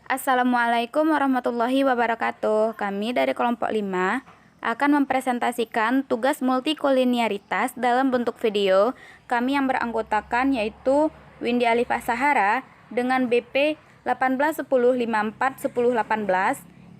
Assalamualaikum warahmatullahi wabarakatuh. Kami dari kelompok 5 akan mempresentasikan tugas multikolinearitas dalam bentuk video. Kami yang beranggotakan yaitu Windy Alifah Sahara dengan BP 1810541018,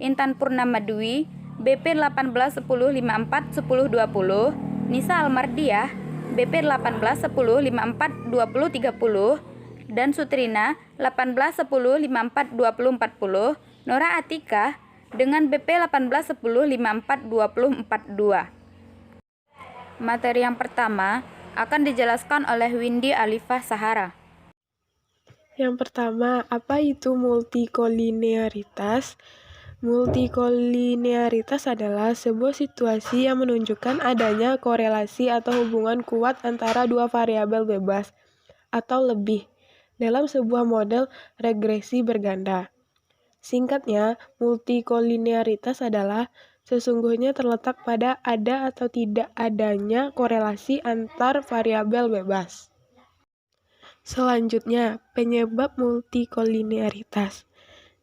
Intan Purnama Dwi BP 1810541020, Nisa Almardiah BP 1810542030, dan Sutrina 1810542040, Nora Atika dengan BP 1810542042. Materi yang pertama akan dijelaskan oleh Windy Alifah Sahara. Yang pertama, apa itu multikolinearitas? Multikolinearitas adalah sebuah situasi yang menunjukkan adanya korelasi atau hubungan kuat antara dua variabel bebas atau lebih dalam sebuah model regresi berganda. Singkatnya, multikolinearitas adalah sesungguhnya terletak pada ada atau tidak adanya korelasi antar variabel bebas. Selanjutnya, penyebab multikolinearitas.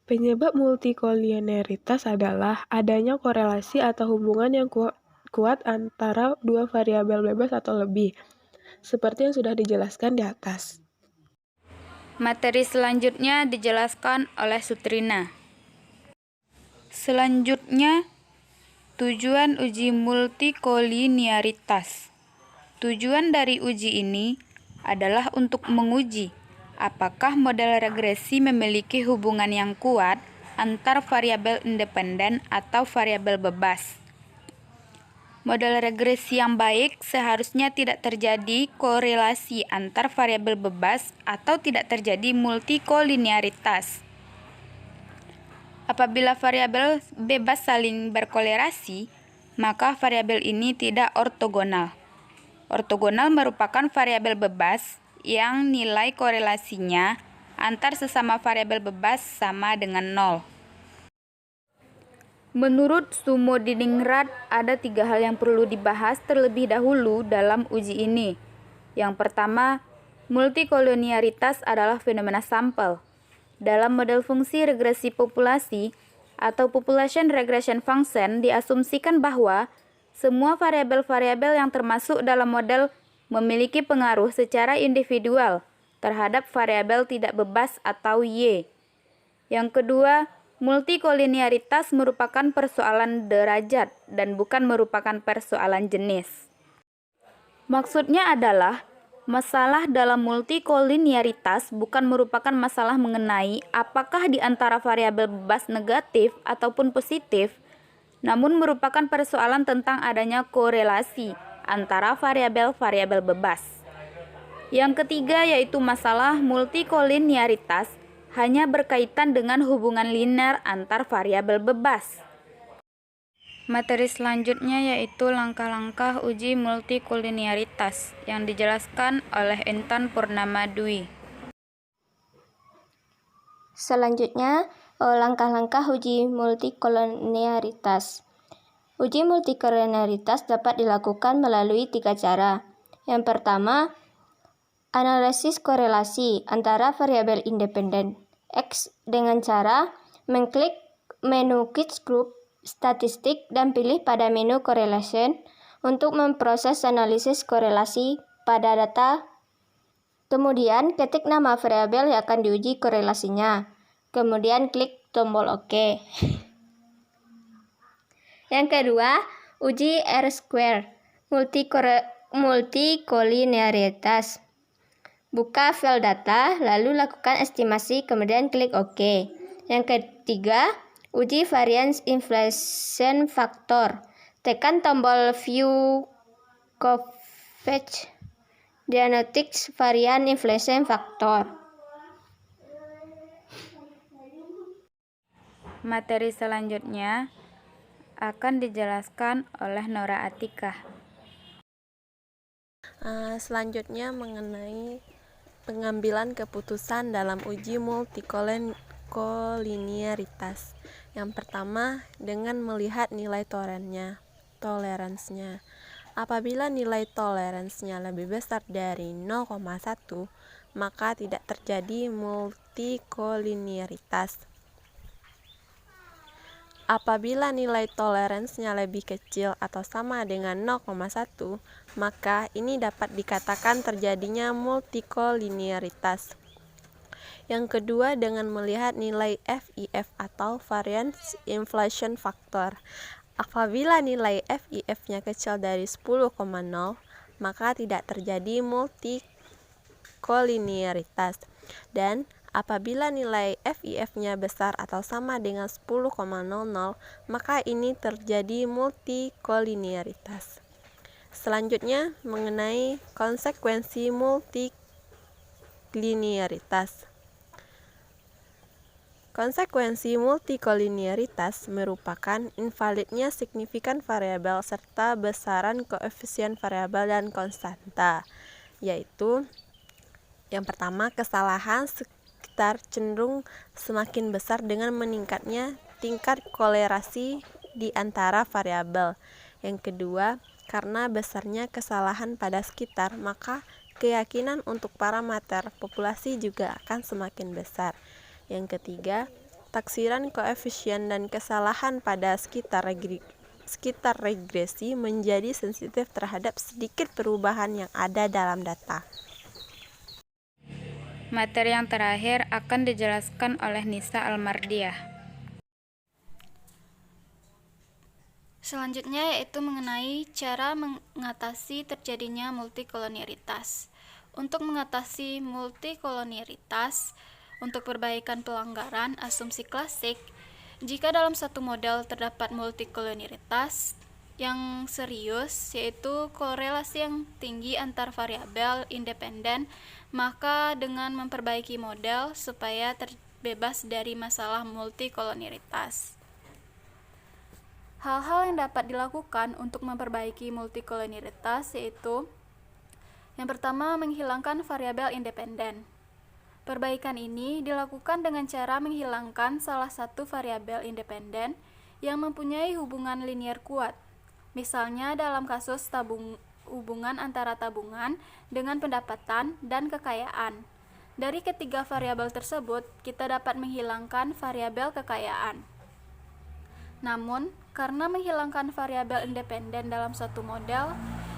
Penyebab multikolinearitas adalah adanya korelasi atau hubungan yang kuat antara dua variabel bebas atau lebih, seperti yang sudah dijelaskan di atas. Materi selanjutnya dijelaskan oleh Sutrina. Selanjutnya, tujuan uji multikolinearitas. Tujuan dari uji ini adalah untuk menguji apakah model regresi memiliki hubungan yang kuat antar variabel independen atau variabel bebas. Model regresi yang baik seharusnya tidak terjadi korelasi antar variabel bebas atau tidak terjadi multikolinearitas. Apabila variabel bebas saling berkolerasi, maka variabel ini tidak ortogonal. Ortogonal merupakan variabel bebas yang nilai korelasinya antar sesama variabel bebas sama dengan 0. Menurut Sumodiningrat, ada 3 hal yang perlu dibahas terlebih dahulu dalam uji ini. Yang pertama, multikolinearitas adalah fenomena sampel. Dalam model fungsi regresi populasi atau population regression function diasumsikan bahwa semua variabel-variabel yang termasuk dalam model memiliki pengaruh secara individual terhadap variabel tidak bebas atau Y. Yang kedua, multikolinearitas merupakan persoalan derajat dan bukan merupakan persoalan jenis. Maksudnya adalah, masalah dalam multikolinearitas bukan merupakan masalah mengenai apakah di antara variabel bebas negatif ataupun positif, namun merupakan persoalan tentang adanya korelasi antara variabel-variabel bebas. Yang ketiga yaitu masalah multikolinearitas hanya berkaitan dengan hubungan linear antar variabel bebas. Materi selanjutnya yaitu langkah-langkah uji multikolinearitas yang dijelaskan oleh Intan Purnama Dwi. Selanjutnya, langkah-langkah uji multikolinearitas. Uji multikolinearitas dapat dilakukan melalui 3 cara. Yang pertama, analisis korelasi antara variabel independen X dengan cara mengklik menu Kits Group Statistik dan pilih pada menu Correlation untuk memproses analisis korelasi pada data. Kemudian ketik nama variabel yang akan diuji korelasinya. Kemudian klik tombol OK. Yang kedua, uji R-square multikolinearitas. Buka file data, lalu lakukan estimasi, kemudian klik OK. Yang ketiga, uji variance inflation factor. Tekan tombol View Coverage Diagnostics Variance Inflation Factor. Materi selanjutnya akan dijelaskan oleh Nora Atika. Selanjutnya mengenai pengambilan keputusan dalam uji multikolinearitas. Yang pertama, dengan melihat nilai toleransinya. Apabila nilai toleransinya lebih besar dari 0,1, maka tidak terjadi multikolinearitas. Apabila nilai toleransinya lebih kecil atau sama dengan 0,1, maka ini dapat dikatakan terjadinya multikolinearitas. Yang kedua, dengan melihat nilai FIF atau Variance Inflation Factor. Apabila nilai FIF-nya kecil dari 10,0, maka tidak terjadi multikolinearitas. Dan apabila nilai FIF-nya besar atau sama dengan 10,00, maka ini terjadi multikolinearitas. Selanjutnya, mengenai konsekuensi multikolinearitas. Konsekuensi multikolinearitas merupakan invalidnya signifikan variabel serta besaran koefisien variabel dan konstanta, yaitu yang pertama, kesalahan sekitar cenderung semakin besar dengan meningkatnya tingkat kolerasi di antara variabel. Yang kedua, karena besarnya kesalahan pada sekitar, maka keyakinan untuk parameter populasi juga akan semakin besar. Yang ketiga, taksiran koefisien dan kesalahan pada sekitar regresi menjadi sensitif terhadap sedikit perubahan yang ada dalam data. Materi yang terakhir akan dijelaskan oleh Nisa Almardiah. Selanjutnya yaitu mengenai cara mengatasi terjadinya multikolonialitas. Untuk mengatasi multikolonialitas, untuk perbaikan pelanggaran asumsi klasik, jika dalam satu model terdapat multikolonialitas yang serius, yaitu korelasi yang tinggi antar variabel independen, maka dengan memperbaiki model supaya terbebas dari masalah multikolonialitas. Hal-hal yang dapat dilakukan untuk memperbaiki multikolonialitas yaitu yang pertama, menghilangkan variabel independen. Perbaikan ini dilakukan dengan cara menghilangkan salah satu variabel independen yang mempunyai hubungan linier kuat. Misalnya dalam kasus hubungan antara tabungan dengan pendapatan dan kekayaan. Dari ketiga variabel tersebut, kita dapat menghilangkan variabel kekayaan. Namun, karena menghilangkan variabel independen dalam suatu model,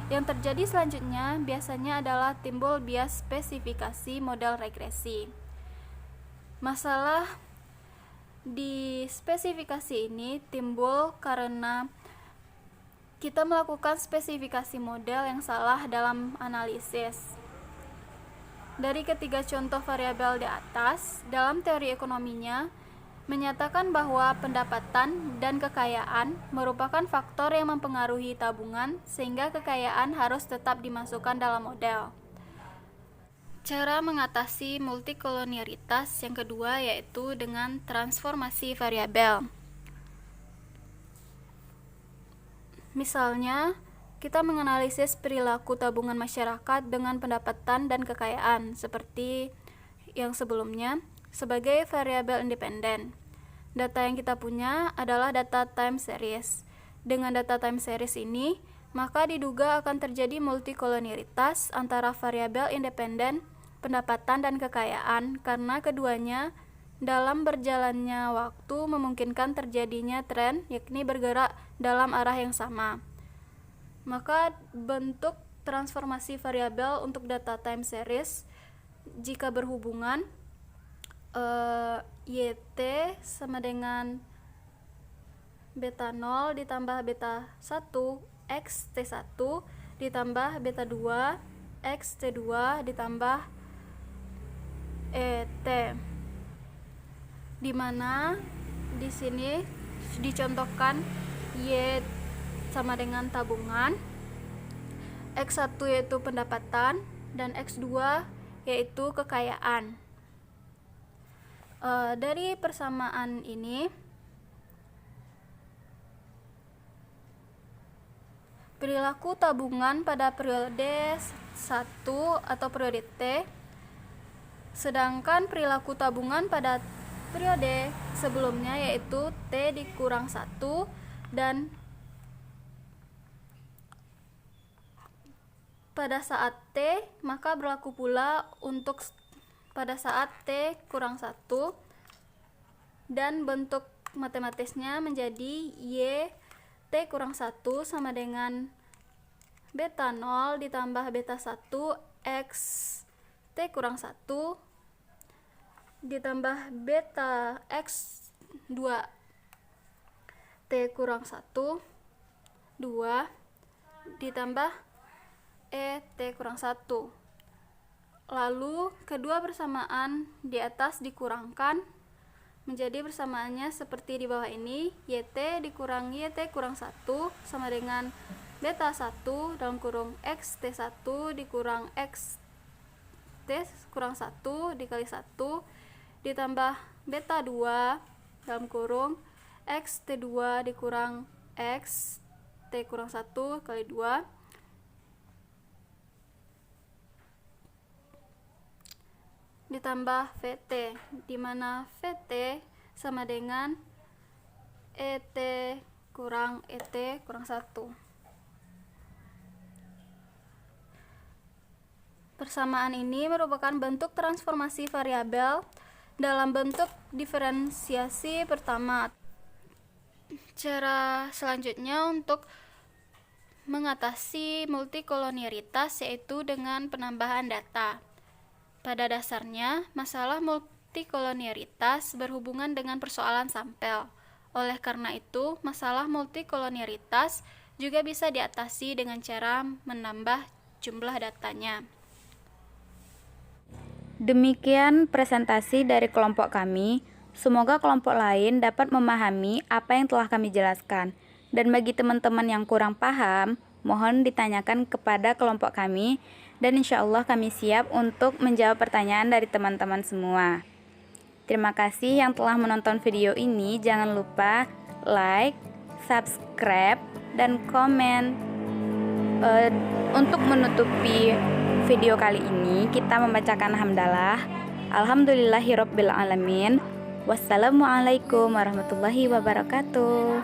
yang terjadi selanjutnya biasanya adalah timbul bias spesifikasi model regresi. Masalah di spesifikasi ini timbul karena kita melakukan spesifikasi model yang salah dalam analisis. Dari ketiga contoh variabel di atas, dalam teori ekonominya, menyatakan bahwa pendapatan dan kekayaan merupakan faktor yang mempengaruhi tabungan sehingga kekayaan harus tetap dimasukkan dalam model. Cara mengatasi multikolonialitas yang kedua yaitu dengan transformasi variabel. Misalnya, kita menganalisis perilaku tabungan masyarakat dengan pendapatan dan kekayaan seperti yang sebelumnya sebagai variabel independen. Data yang kita punya adalah data time series. Dengan data time series ini, maka diduga akan terjadi multikolonialitas antara variabel independen, pendapatan, dan kekayaan karena keduanya dalam berjalannya waktu memungkinkan terjadinya tren, yakni bergerak dalam arah yang sama. Maka bentuk transformasi variabel untuk data time series jika berhubungan YT sama dengan beta 0 ditambah beta 1 X T1 ditambah beta 2 X T2 ditambah ET, dimana di sini dicontohkan Y sama dengan tabungan, X1 yaitu pendapatan, dan X2 yaitu kekayaan. Dari persamaan ini, perilaku tabungan pada periode 1 atau periode T, sedangkan perilaku tabungan pada periode sebelumnya yaitu T dikurang 1, dan pada saat T maka berlaku pula untuk pada saat T kurang 1, dan bentuk matematisnya menjadi Y T kurang 1 sama dengan beta 0 ditambah beta 1 X T kurang 1 ditambah beta X 2 T kurang 1 2 ditambah E T kurang 1. Lalu kedua persamaan di atas dikurangkan menjadi persamaannya seperti di bawah ini, YT dikurangi YT kurang 1 sama dengan beta 1 dalam kurung XT1 dikurang XT kurang 1 dikali 1 ditambah beta 2 dalam kurung XT2 dikurang XT kurang 1 kali 2 ditambah VT, di mana VT sama dengan ET kurang ET kurang 1. Persamaan ini merupakan bentuk transformasi variabel dalam bentuk diferensiasi pertama. Cara selanjutnya untuk mengatasi multikolonialitas yaitu dengan penambahan data. Pada dasarnya, masalah multikolonialitas berhubungan dengan persoalan sampel. Oleh karena itu, masalah multikolonialitas juga bisa diatasi dengan cara menambah jumlah datanya. Demikian presentasi dari kelompok kami. Semoga kelompok lain dapat memahami apa yang telah kami jelaskan. Dan bagi teman-teman yang kurang paham, mohon ditanyakan kepada kelompok kami, dan insya Allah kami siap untuk menjawab pertanyaan dari teman-teman semua. Terima kasih yang telah menonton video ini. Jangan lupa like, subscribe, dan komen. Untuk menutupi video kali ini, kita membacakan hamdalah. Alhamdulillahirabbil alamin. Wassalamualaikum warahmatullahi wabarakatuh.